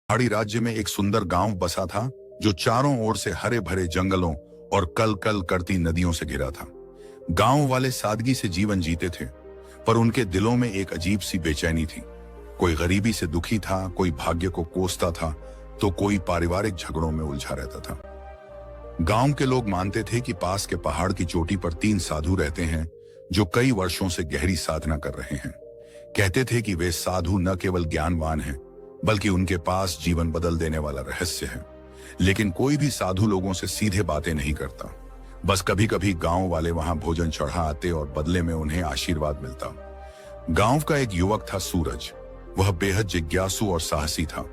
पहाड़ी राज्य में एक सुंदर गांव बसा था जो चारों ओर से हरे भरे जंगलों और कल कल करती नदियों से घिरा था। गांव वाले सादगी से जीवन जीते थे, पर उनके दिलों में एक अजीब सी बेचैनी थी। कोई गरीबी से दुखी था, कोई भाग्य को कोसता था, तो कोई पारिवारिक झगड़ों में उलझा रहता था। गांव के लोग मानते थे कि पास के पहाड़ की चोटी पर 3 साधु रहते हैं जो कई वर्षों से गहरी साधना कर रहे हैं। कहते थे कि वे साधु न केवल ज्ञानवान हैं, बल्कि उनके पास जीवन बदल देने वाला रहस्य है। लेकिन कोई भी साधु लोगों से सीधे बातें नहीं करता। बस कभी कभी गांव वाले वहां भोजन चढ़ा आते और बदले में उन्हें आशीर्वाद मिलता। गांव का एक युवक था सूरज। वह बेहद जिज्ञासु और साहसी था।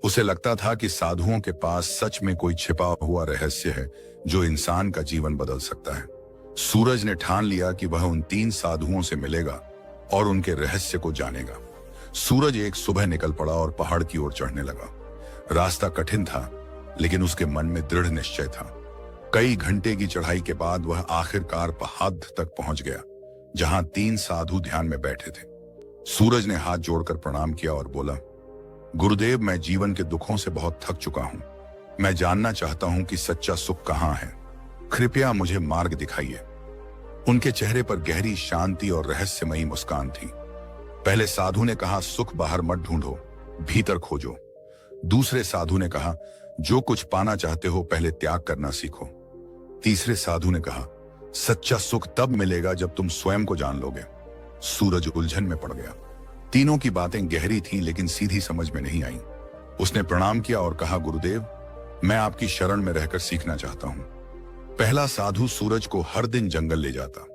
उसे लगता था कि साधुओं के पास सच में कोई छिपा हुआ रहस्य है जो इंसान का जीवन बदल सकता है। सूरज ने ठान लिया कि वह उन 3 साधुओं से मिलेगा और उनके रहस्य को जानेगा। सूरज एक सुबह निकल पड़ा और पहाड़ की ओर चढ़ने लगा। रास्ता कठिन था, लेकिन उसके मन में दृढ़ निश्चय था। कई घंटे की चढ़ाई के बाद वह आखिरकार पहाड़ तक पहुंच गया, जहां 3 साधु ध्यान में बैठे थे। सूरज ने हाथ जोड़कर प्रणाम किया और बोला, गुरुदेव, मैं जीवन के दुखों से बहुत थक चुका हूं। मैं जानना चाहता हूं कि सच्चा सुख कहां है। कृपया मुझे मार्ग दिखाइए। उनके चेहरे पर गहरी शांति और रहस्यमयी मुस्कान थी। पहले साधु ने कहा, सुख बाहर मत ढूंढो, भीतर खोजो। दूसरे साधु ने कहा, जो कुछ पाना चाहते हो पहले त्याग करना सीखो। तीसरे साधु ने कहा, सच्चा सुख तब मिलेगा जब तुम स्वयं को जान लोगे। सूरज उलझन में पड़ गया। तीनों की बातें गहरी थीं, लेकिन सीधी समझ में नहीं आईं। उसने प्रणाम किया और कहा, गुरुदेव, मैं आपकी शरण में रहकर सीखना चाहता हूं। पहला साधु सूरज को हर दिन जंगल ले जाता।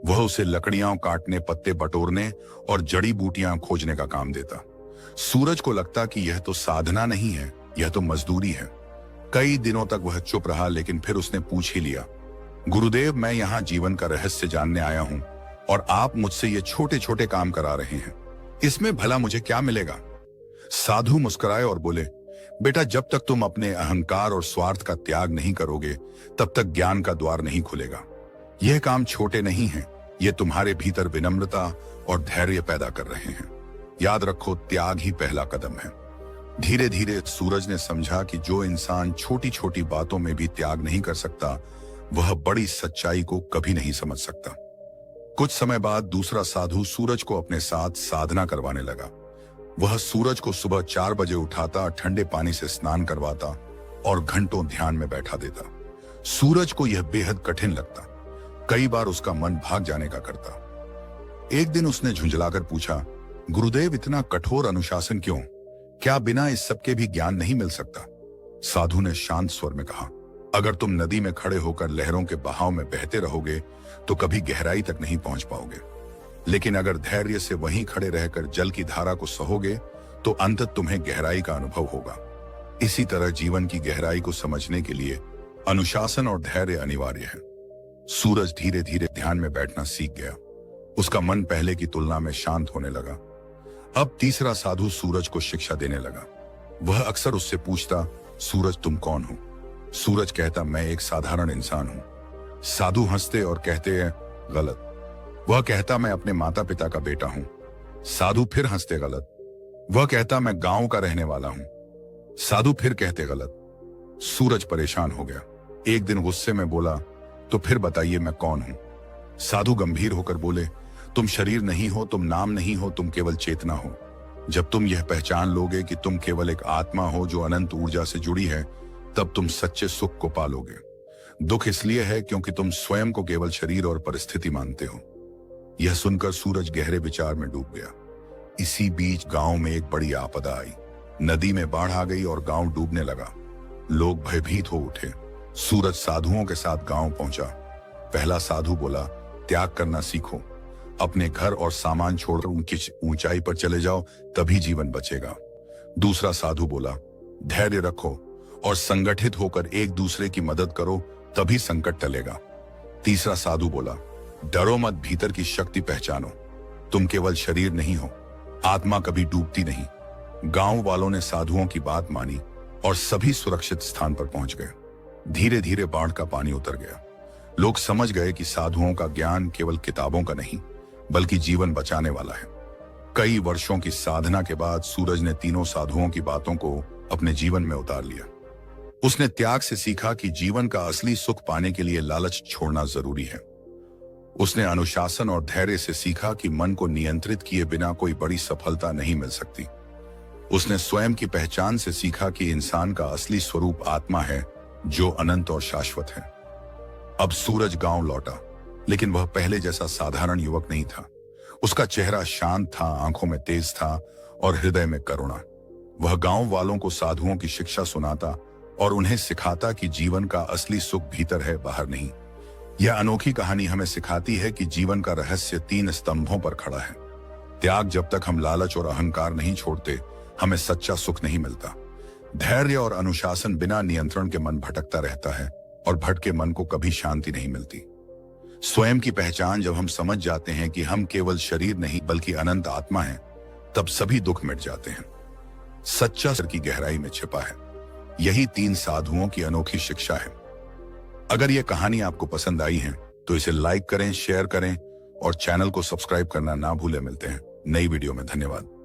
वह उसे लकड़ियां काटने, पत्ते बटोरने और जड़ी बूटियां खोजने का काम देता। सूरज को लगता कि यह तो साधना नहीं है, यह तो मजदूरी है। कई दिनों तक वह चुप रहा, लेकिन फिर उसने पूछ ही लिया, गुरुदेव, मैं यहाँ जीवन का रहस्य जानने आया हूँ और आप मुझसे ये छोटे छोटे काम करा रहे हैं। इसमें भला मुझे क्या मिलेगा? साधु मुस्कुराए और बोले, बेटा, जब तक तुम अपने अहंकार और स्वार्थ का त्याग नहीं करोगे, तब तक ज्ञान का द्वार नहीं खुलेगा। यह काम छोटे नहीं हैं, ये तुम्हारे भीतर विनम्रता और धैर्य पैदा कर रहे हैं। याद रखो, त्याग ही पहला कदम है। धीरे धीरे सूरज ने समझा कि जो इंसान छोटी छोटी बातों में भी त्याग नहीं कर सकता, वह बड़ी सच्चाई को कभी नहीं समझ सकता। कुछ समय बाद दूसरा साधु सूरज को अपने साथ साधना करवाने लगा। वह सूरज को सुबह 4 बजे उठाता, ठंडे पानी से स्नान करवाता और घंटों ध्यान में बैठा देता। सूरज को यह बेहद कठिन लगता। कई बार उसका मन भाग जाने का करता। एक दिन उसने झुंझलाकर पूछा, गुरुदेव, इतना कठोर अनुशासन क्यों? क्या बिना इस सब के भी ज्ञान नहीं मिल सकता? साधु ने शांत स्वर में कहा, अगर तुम नदी में खड़े होकर लहरों के बहाव में बहते रहोगे तो कभी गहराई तक नहीं पहुंच पाओगे। लेकिन अगर धैर्य से वहीं खड़े रहकर जल की धारा को सहोगे तो अंततः तुम्हें गहराई का अनुभव होगा। इसी तरह जीवन की गहराई को समझने के लिए अनुशासन और धैर्य अनिवार्य है। सूरज धीरे धीरे ध्यान में बैठना सीख गया। उसका मन पहले की तुलना में शांत होने लगा। अब तीसरा साधु सूरज को शिक्षा देने लगा। वह अक्सर उससे पूछता, सूरज, तुम कौन हो? सूरज कहता, मैं एक साधारण इंसान हूं। साधु हंसते और कहते हैं, गलत। वह कहता, मैं अपने माता पिता का बेटा हूं। साधु फिर हंसते, गलत। वह कहता, मैं गांव का रहने वाला हूं। साधु फिर कहते, गलत। सूरज परेशान हो गया। एक दिन गुस्से में बोला, तो फिर बताइए मैं कौन हूं? साधु गंभीर होकर बोले, तुम शरीर नहीं हो, तुम नाम नहीं हो, तुम केवल चेतना हो। जब तुम यह पहचान लोगे कि तुम केवल एक आत्मा हो जो अनंत ऊर्जा से जुड़ी है, तब तुम सच्चे सुख को पालोगे। दुख इसलिए है क्योंकि तुम स्वयं को केवल शरीर और परिस्थिति मानते हो। यह सुनकर सूरज गहरे विचार में डूब गया। इसी बीच गांव में एक बड़ी आपदा आई। नदी में बाढ़ आ गई और गांव डूबने लगा। लोग भयभीत हो उठे। सूरज साधुओं के साथ गांव पहुंचा। पहला साधु बोला, त्याग करना सीखो। अपने घर और सामान छोड़कर उनकी ऊंचाई पर चले जाओ, तभी जीवन बचेगा। दूसरा साधु बोला, धैर्य रखो और संगठित होकर एक दूसरे की मदद करो, तभी संकट टलेगा। तीसरा साधु बोला, डरो मत, भीतर की शक्ति पहचानो। तुम केवल शरीर नहीं हो, आत्मा कभी डूबती नहीं। गांव वालों ने साधुओं की बात मानी और सभी सुरक्षित स्थान पर पहुंच गए। धीरे धीरे बाढ़ का पानी उतर गया। लोग समझ गए कि साधुओं का ज्ञान केवल किताबों का नहीं, बल्कि जीवन बचाने वाला है। कई वर्षों की साधना के बाद सूरज ने तीनों साधुओं की बातों को अपने जीवन में उतार लिया। उसने त्याग से सीखा कि जीवन का असली सुख पाने के लिए लालच छोड़ना जरूरी है। उसने अनुशासन और धैर्य से सीखा कि मन को नियंत्रित किए बिना कोई बड़ी सफलता नहीं मिल सकती। उसने स्वयं की पहचान से सीखा कि इंसान का असली स्वरूप आत्मा है, जो अनंत और शाश्वत है। अब सूरज गांव लौटा, लेकिन वह पहले जैसा साधारण युवक नहीं था। उसका चेहरा शांत था, आंखों में तेज था और हृदय में करुणा। वह गांव वालों को साधुओं की शिक्षा सुनाता और उन्हें सिखाता कि जीवन का असली सुख भीतर है, बाहर नहीं। यह अनोखी कहानी हमें सिखाती है कि जीवन का रहस्य 3 स्तंभों पर खड़ा है। त्याग, जब तक हम लालच और अहंकार नहीं छोड़ते, हमें सच्चा सुख नहीं मिलता। धैर्य और अनुशासन, बिना नियंत्रण के मन भटकता रहता है और भटके मन को कभी शांति नहीं मिलती। स्वयं की पहचान, जब हम समझ जाते हैं कि हम केवल शरीर नहीं बल्कि अनंत आत्मा हैं, तब सभी दुख मिट जाते हैं। सच्चा सर की गहराई में छिपा है। यही 3 साधुओं की अनोखी शिक्षा है। अगर यह कहानी आपको पसंद आई है तो इसे लाइक करें, शेयर करें और चैनल को सब्सक्राइब करना ना भूलें। मिलते हैं नई वीडियो में। धन्यवाद।